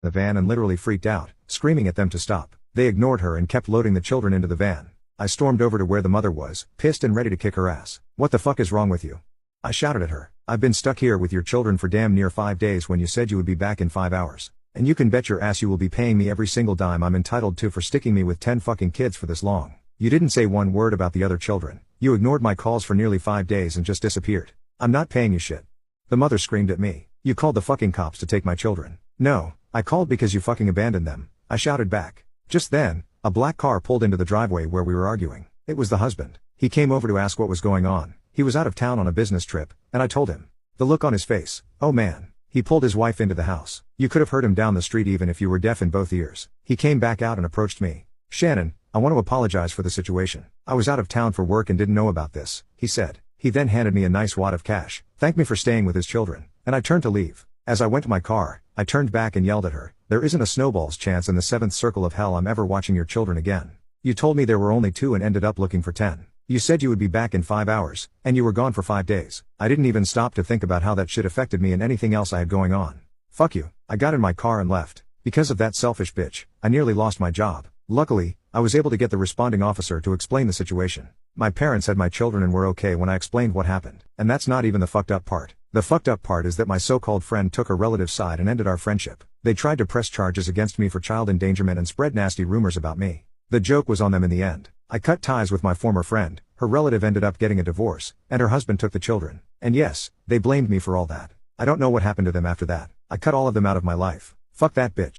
the van and literally freaked out, screaming at them to stop. They ignored her and kept loading the children into the van. I stormed over to where the mother was, pissed and ready to kick her ass. "What the fuck is wrong with you?" I shouted at her. "I've been stuck here with your children for damn near 5 days when you said you would be back in 5 hours. And you can bet your ass you will be paying me every single dime I'm entitled to for sticking me with 10 fucking kids for this long. You didn't say one word about the other children. You ignored my calls for nearly 5 days and just disappeared. I'm not paying you shit." The mother screamed at me. "You called the fucking cops to take my children." "No, I called because you fucking abandoned them," I shouted back. Just then, a black car pulled into the driveway where we were arguing. It was the husband. He came over to ask what was going on. He was out of town on a business trip, and I told him. The look on his face, oh man. He pulled his wife into the house. You could have heard him down the street even if you were deaf in both ears. He came back out and approached me. "Shannon, I want to apologize for the situation. I was out of town for work and didn't know about this," he said. He then handed me a nice wad of cash, thanked me for staying with his children, and I turned to leave. As I went to my car, I turned back and yelled at her. "There isn't a snowball's chance in the 7th circle of hell I'm ever watching your children again. You told me there were only 2 and ended up looking for 10. You said you would be back in 5 hours, and you were gone for 5 days. I didn't even stop to think about how that shit affected me and anything else I had going on. Fuck you." I got in my car and left. Because of that selfish bitch, I nearly lost my job. Luckily, I was able to get the responding officer to explain the situation. My parents had my children and were okay when I explained what happened. And that's not even the fucked up part. The fucked up part is that my so-called friend took her relative's side and ended our friendship. They tried to press charges against me for child endangerment and spread nasty rumors about me. The joke was on them in the end. I cut ties with my former friend, her relative ended up getting a divorce, and her husband took the children. And yes, they blamed me for all that. I don't know what happened to them after that. I cut all of them out of my life. Fuck that bitch.